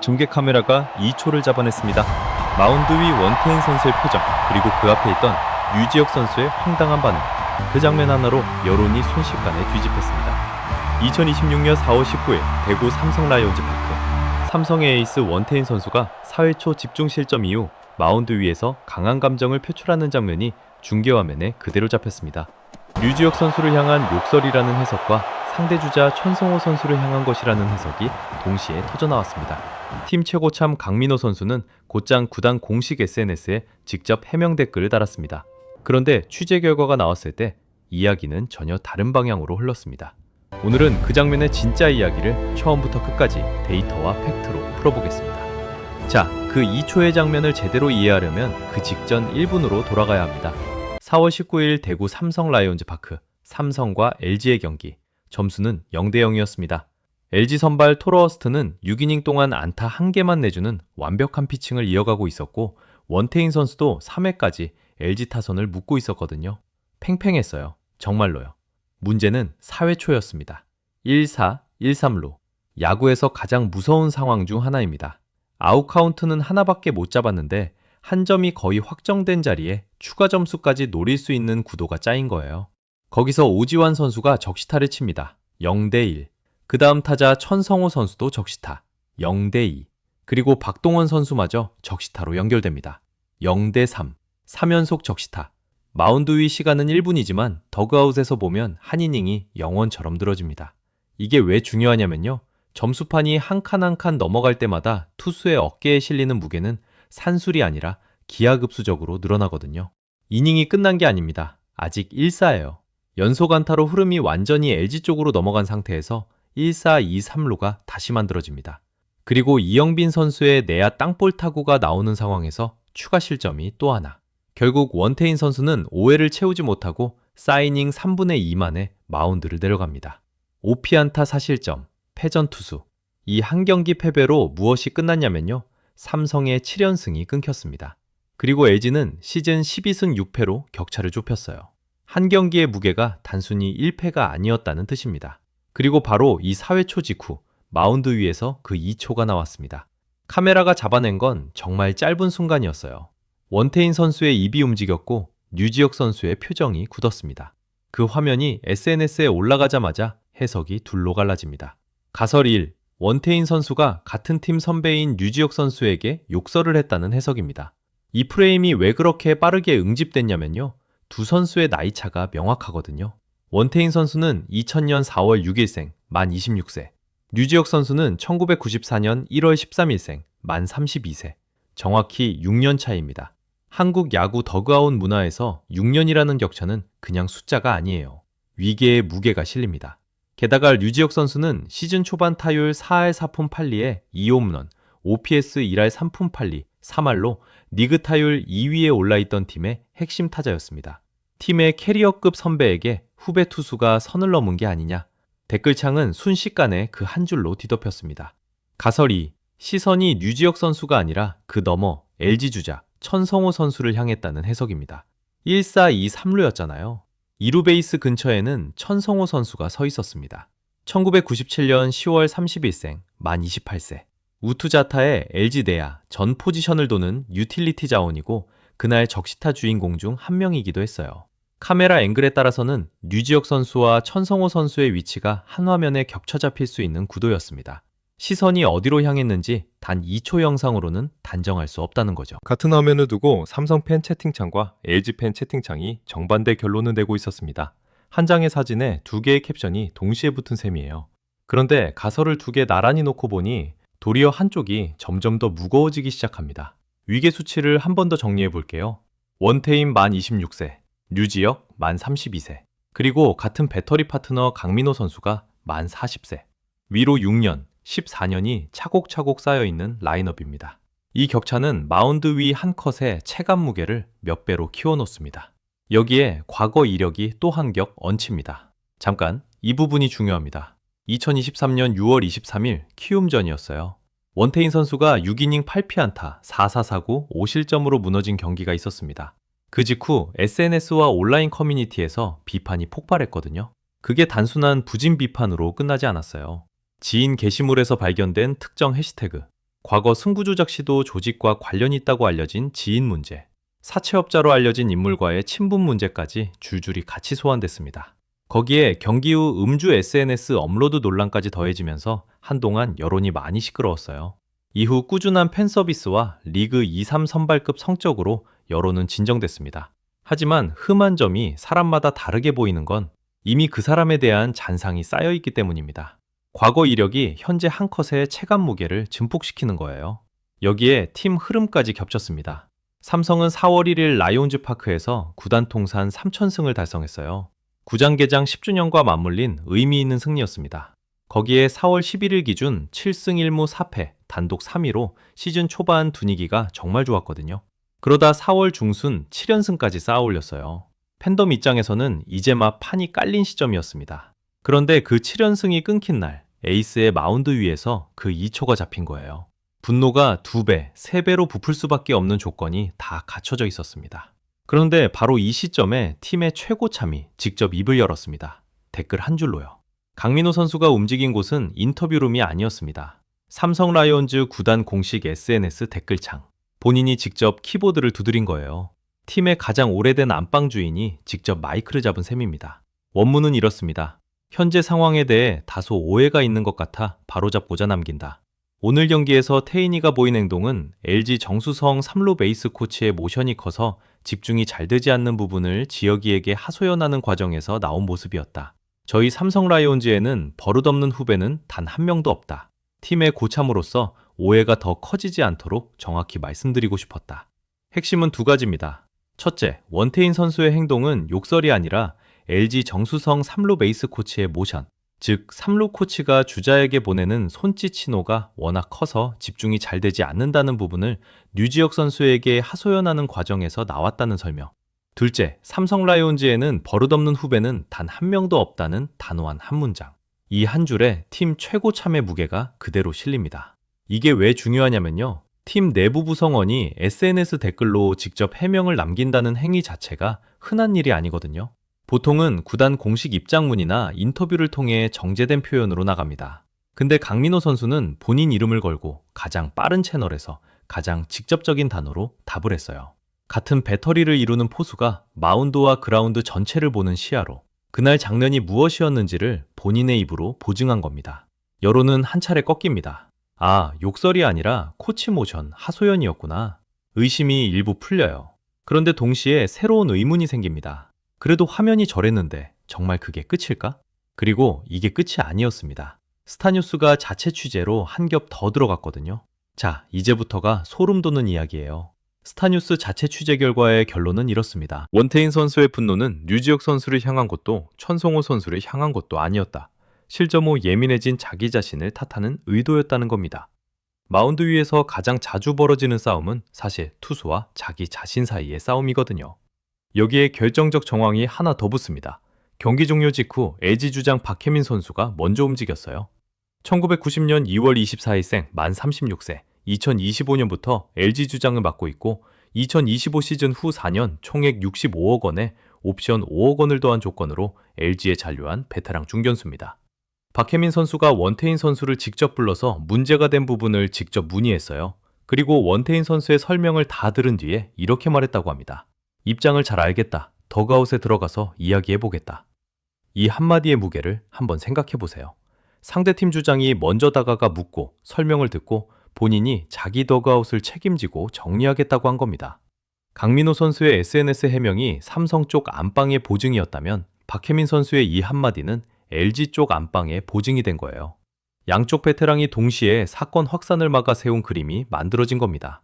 중계 카메라가 2초를 잡아냈습니다. 마운드 위 원태인 선수의 표정, 그리고 그 앞에 있던 류지혁 선수의 황당한 반응. 그 장면 하나로 여론이 순식간에 뒤집혔습니다. 2026년 4월 19일 대구 삼성 라이온즈 파크. 삼성의 에이스 원태인 선수가 4회 초 집중 실점 이후 마운드 위에서 강한 감정을 표출하는 장면이 중계화면에 그대로 잡혔습니다. 류지혁 선수를 향한 욕설이라는 해석과 상대 주자 천성호 선수를 향한 것이라는 해석이 동시에 터져나왔습니다. 팀 최고참 강민호 선수는 곧장 구단 공식 SNS에 직접 해명 댓글을 달았습니다. 그런데 취재 결과가 나왔을 때 이야기는 전혀 다른 방향으로 흘렀습니다. 오늘은 그 장면의 진짜 이야기를 처음부터 끝까지 데이터와 팩트로 풀어보겠습니다. 자, 그 2초의 장면을 제대로 이해하려면 그 직전 1분으로 돌아가야 합니다. 4월 19일 대구 삼성 라이온즈 파크, 삼성과 LG의 경기. 점수는 0대 0이었습니다. LG 선발 토러어스트는 6이닝 동안 안타 1개만 내주는 완벽한 피칭을 이어가고 있었고, 원태인 선수도 3회까지 LG 타선을 묶고 있었거든요. 팽팽했어요. 정말로요. 문제는 4회 초였습니다. 1-4, 1-3루. 야구에서 가장 무서운 상황 중 하나입니다. 아웃 카운트는 하나밖에 못 잡았는데 한 점이 거의 확정된 자리에 추가 점수까지 노릴 수 있는 구도가 짜인 거예요. 거기서 오지환 선수가 적시타를 칩니다. 0대 1. 그 다음 타자 천성호 선수도 적시타. 0대 2. 그리고 박동원 선수마저 적시타로 연결됩니다. 0대 3. 3연속 적시타. 마운드 위 시간은 1분이지만 더그아웃에서 보면 한 이닝이 영원처럼 늘어집니다. 이게 왜 중요하냐면요. 점수판이 한 칸 한 칸 넘어갈 때마다 투수의 어깨에 실리는 무게는 산술이 아니라 기하급수적으로 늘어나거든요. 이닝이 끝난 게 아닙니다. 아직 1사예요. 연속 안타로 흐름이 완전히 LG 쪽으로 넘어간 상태에서 1-4, 2-3루가 다시 만들어집니다. 그리고 이영빈 선수의 내야 땅볼 타구가 나오는 상황에서 추가 실점이 또 하나. 결국 원태인 선수는 5회를 채우지 못하고 4이닝 3분의 2 만에 마운드를 내려갑니다. 5피안타 4실점, 패전 투수. 이 한 경기 패배로 무엇이 끝났냐면요. 삼성의 7연승이 끊겼습니다. 그리고 LG는 시즌 12승 6패로 격차를 좁혔어요. 한 경기의 무게가 단순히 1패가 아니었다는 뜻입니다. 그리고 바로 이 4회 초 직후 마운드 위에서 그 2초가 나왔습니다. 카메라가 잡아낸 건 정말 짧은 순간이었어요. 원태인 선수의 입이 움직였고 류지혁 선수의 표정이 굳었습니다. 그 화면이 SNS에 올라가자마자 해석이 둘로 갈라집니다. 가설 1. 원태인 선수가 같은 팀 선배인 류지혁 선수에게 욕설을 했다는 해석입니다. 이 프레임이 왜 그렇게 빠르게 응집됐냐면요. 두 선수의 나이 차가 명확하거든요. 원태인 선수는 2000년 4월 6일생, 만 26세. 류지혁 선수는 1994년 1월 13일생, 만 32세. 정확히 6년 차이입니다. 한국 야구 더그아웃 문화에서 6년이라는 격차는 그냥 숫자가 아니에요. 위계의 무게가 실립니다. 게다가 류지혁 선수는 시즌 초반 타율 4할 4푼 8리에 2홈런, OPS 1할 3푼 8리, 3할로 리그 타율 2위에 올라있던 팀의 핵심 타자였습니다. 팀의 캐리어급 선배에게 후배 투수가 선을 넘은 게 아니냐. 댓글창은 순식간에 그 한 줄로 뒤덮였습니다. 가설 2. 시선이 류지혁 선수가 아니라 그 너머 LG 주자 천성호 선수를 향했다는 해석입니다. 1-4, 2-3루였잖아요. 2루 베이스 근처에는 천성호 선수가 서 있었습니다. 1997년 10월 30일생, 만 28세. 우투자타의 LG 내야 전 포지션을 도는 유틸리티 자원이고 그날 적시타 주인공 중 한 명이기도 했어요. 카메라 앵글에 따라서는 류지혁 선수와 천성호 선수의 위치가 한 화면에 겹쳐 잡힐 수 있는 구도였습니다. 시선이 어디로 향했는지 단 2초 영상으로는 단정할 수 없다는 거죠. 같은 화면을 두고 삼성팬 채팅창과 LG팬 채팅창이 정반대 결론을 내고 있었습니다. 한 장의 사진에 두 개의 캡션이 동시에 붙은 셈이에요. 그런데 가설을 두 개 나란히 놓고 보니 도리어 한쪽이 점점 더 무거워지기 시작합니다. 위계 수치를 한 번 더 정리해 볼게요. 원태인 만 26세, 류지혁 만 32세, 그리고 같은 배터리 파트너 강민호 선수가 만 40세. 위로 6년, 14년이 차곡차곡 쌓여있는 라인업입니다. 이 격차는 마운드 위 한 컷의 체감 무게를 몇 배로 키워놓습니다. 여기에 과거 이력이 또 한 격 얹힙니다. 잠깐, 이 부분이 중요합니다. 2023년 6월 23일 키움전이었어요. 원태인 선수가 6이닝 8피안타, 4사사구 5실점으로 무너진 경기가 있었습니다. 그 직후 SNS와 온라인 커뮤니티에서 비판이 폭발했거든요. 그게 단순한 부진 비판으로 끝나지 않았어요. 지인 게시물에서 발견된 특정 해시태그, 과거 승부 조작 시도 조직과 관련이 있다고 알려진 지인 문제, 사채업자로 알려진 인물과의 친분 문제까지 줄줄이 같이 소환됐습니다. 거기에 경기 후 음주 SNS 업로드 논란까지 더해지면서 한동안 여론이 많이 시끄러웠어요. 이후 꾸준한 팬 서비스와 리그 2-3 선발급 성적으로 여론은 진정됐습니다. 하지만 흠한 점이 사람마다 다르게 보이는 건 이미 그 사람에 대한 잔상이 쌓여있기 때문입니다. 과거 이력이 현재 한 컷의 체감 무게를 증폭시키는 거예요. 여기에 팀 흐름까지 겹쳤습니다. 삼성은 4월 1일 라이온즈 파크에서 구단 통산 3,000승을 달성했어요. 구장 개장 10주년과 맞물린 의미 있는 승리였습니다. 거기에 4월 11일 기준 7승 1무 4패, 단독 3위로 시즌 초반 분위기가 정말 좋았거든요. 그러다 4월 중순 7연승까지 쌓아 올렸어요. 팬덤 입장에서는 이제 막 판이 깔린 시점이었습니다. 그런데 그 7연승이 끊긴 날, 에이스의 마운드 위에서 그 2초가 잡힌 거예요. 분노가 2배, 3배로 부풀 수밖에 없는 조건이 다 갖춰져 있었습니다. 그런데 바로 이 시점에 팀의 최고참이 직접 입을 열었습니다. 댓글 한 줄로요. 강민호 선수가 움직인 곳은 인터뷰룸이 아니었습니다. 삼성 라이온즈 구단 공식 SNS 댓글창. 본인이 직접 키보드를 두드린 거예요. 팀의 가장 오래된 안방 주인이 직접 마이크를 잡은 셈입니다. 원문은 이렇습니다. 현재 상황에 대해 다소 오해가 있는 것 같아 바로잡고자 남긴다. 오늘 경기에서 태인이가 보인 행동은 LG 정수성 3루 베이스 코치의 모션이 커서 집중이 잘 되지 않는 부분을 지혁이에게 하소연하는 과정에서 나온 모습이었다. 저희 삼성 라이온즈에는 버릇없는 후배는 단 한 명도 없다. 팀의 고참으로서 오해가 더 커지지 않도록 정확히 말씀드리고 싶었다. 핵심은 두 가지입니다. 첫째, 원태인 선수의 행동은 욕설이 아니라 LG 정수성 3루 베이스 코치의 모션, 즉 3루 코치가 주자에게 보내는 손짓 신호가 워낙 커서 집중이 잘 되지 않는다는 부분을 류지혁 선수에게 하소연하는 과정에서 나왔다는 설명. 둘째, 삼성 라이온즈에는 버릇없는 후배는 단 한 명도 없다는 단호한 한 문장. 이 한 줄에 팀 최고참의 무게가 그대로 실립니다. 이게 왜 중요하냐면요. 팀 내부 구성원이 SNS 댓글로 직접 해명을 남긴다는 행위 자체가 흔한 일이 아니거든요. 보통은 구단 공식 입장문이나 인터뷰를 통해 정제된 표현으로 나갑니다. 근데 강민호 선수는 본인 이름을 걸고 가장 빠른 채널에서 가장 직접적인 단어로 답을 했어요. 같은 배터리를 이루는 포수가 마운드와 그라운드 전체를 보는 시야로 그날 장면이 무엇이었는지를 본인의 입으로 보증한 겁니다. 여론은 한 차례 꺾입니다. 아, 욕설이 아니라 코치 모션, 하소연이었구나. 의심이 일부 풀려요. 그런데 동시에 새로운 의문이 생깁니다. 그래도 화면이 저랬는데 정말 그게 끝일까? 그리고 이게 끝이 아니었습니다. 스타뉴스가 자체 취재로 한 겹 더 들어갔거든요. 자, 이제부터가 소름 돋는 이야기예요. 스타뉴스 자체 취재 결과의 결론은 이렇습니다. 원태인 선수의 분노는 류지혁 선수를 향한 것도 천성호 선수를 향한 것도 아니었다. 실점 후 예민해진 자기 자신을 탓하는 의도였다는 겁니다. 마운드 위에서 가장 자주 벌어지는 싸움은 사실 투수와 자기 자신 사이의 싸움이거든요. 여기에 결정적 정황이 하나 더 붙습니다. 경기 종료 직후 LG 주장 박혜민 선수가 먼저 움직였어요. 1990년 2월 24일생 만 36세, 2025년부터 LG 주장을 맡고 있고 2025 시즌 후 4년 총액 65억 원에 옵션 5억 원을 더한 조건으로 LG에 잔류한 베테랑 중견수입니다. 박혜민 선수가 원태인 선수를 직접 불러서 문제가 된 부분을 직접 문의했어요. 그리고 원태인 선수의 설명을 다 들은 뒤에 이렇게 말했다고 합니다. 입장을 잘 알겠다. 더그아웃에 들어가서 이야기해보겠다. 이 한마디의 무게를 한번 생각해보세요. 상대팀 주장이 먼저 다가가 묻고 설명을 듣고 본인이 자기 더그아웃을 책임지고 정리하겠다고 한 겁니다. 강민호 선수의 SNS 해명이 삼성 쪽 안방의 보증이었다면 박혜민 선수의 이 한마디는 LG 쪽 안방의 보증이 된 거예요. 양쪽 베테랑이 동시에 사건 확산을 막아 세운 그림이 만들어진 겁니다.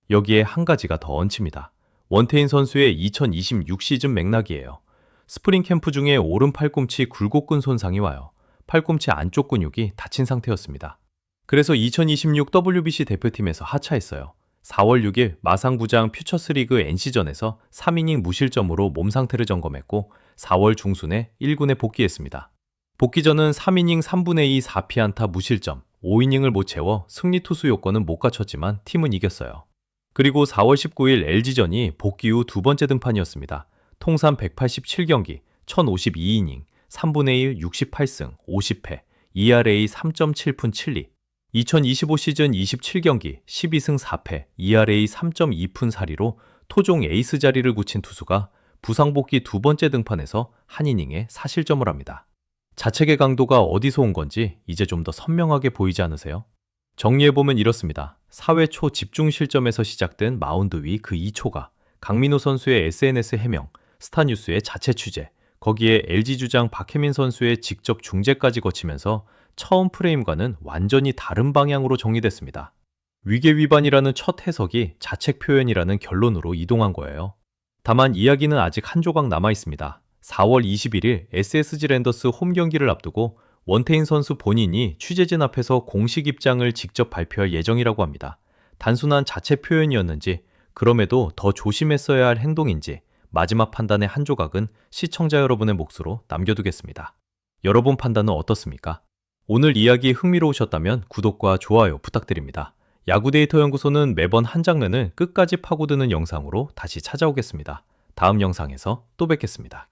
여기에 한 가지가 더 얹힙니다. 원태인 선수의 2026 시즌 맥락이에요. 스프링 캠프 중에 오른 팔꿈치 굴곡근 손상이 와요. 팔꿈치 안쪽 근육이 다친 상태였습니다. 그래서 2026 WBC 대표팀에서 하차했어요. 4월 6일 마산구장 퓨처스리그 NC전에서 3이닝 무실점으로 몸 상태를 점검했고 4월 중순에 1군에 복귀했습니다. 복귀전은 3이닝 3분의 2 4피안타 무실점, 5이닝을 못 채워 승리 투수 요건은 못 갖췄지만 팀은 이겼어요. 그리고 4월 19일 LG전이 복귀 후 두 번째 등판이었습니다. 통산 187경기, 1052이닝, 3분의 1 68승, 50패, ERA 3.7푼 7리. 2025 시즌 27경기 12승 4패, ERA 3.2푼 4리로 토종 에이스 자리를 굳힌 투수가 부상 복귀 두 번째 등판에서 한 이닝에 4실점을 합니다. 자책의 강도가 어디서 온 건지 이제 좀 더 선명하게 보이지 않으세요? 정리해보면 이렇습니다. 4회 초 집중 실점에서 시작된 마운드 위 그 2초가 강민호 선수의 SNS 해명, 스타뉴스의 자체 취재, 거기에 LG 주장 박혜민 선수의 직접 중재까지 거치면서 처음 프레임과는 완전히 다른 방향으로 정리됐습니다. 위계 위반이라는 첫 해석이 자책 표현이라는 결론으로 이동한 거예요. 다만 이야기는 아직 한 조각 남아 있습니다. 4월 21일 SSG 랜더스 홈 경기를 앞두고 원태인 선수 본인이 취재진 앞에서 공식 입장을 직접 발표할 예정이라고 합니다. 단순한 자체 표현이었는지, 그럼에도 더 조심했어야 할 행동인지 마지막 판단의 한 조각은 시청자 여러분의 몫으로 남겨두겠습니다. 여러분 판단은 어떻습니까? 오늘 이야기 흥미로우셨다면 구독과 좋아요 부탁드립니다. 야구데이터 연구소는 매번 한 장면을 끝까지 파고드는 영상으로 다시 찾아오겠습니다. 다음 영상에서 또 뵙겠습니다.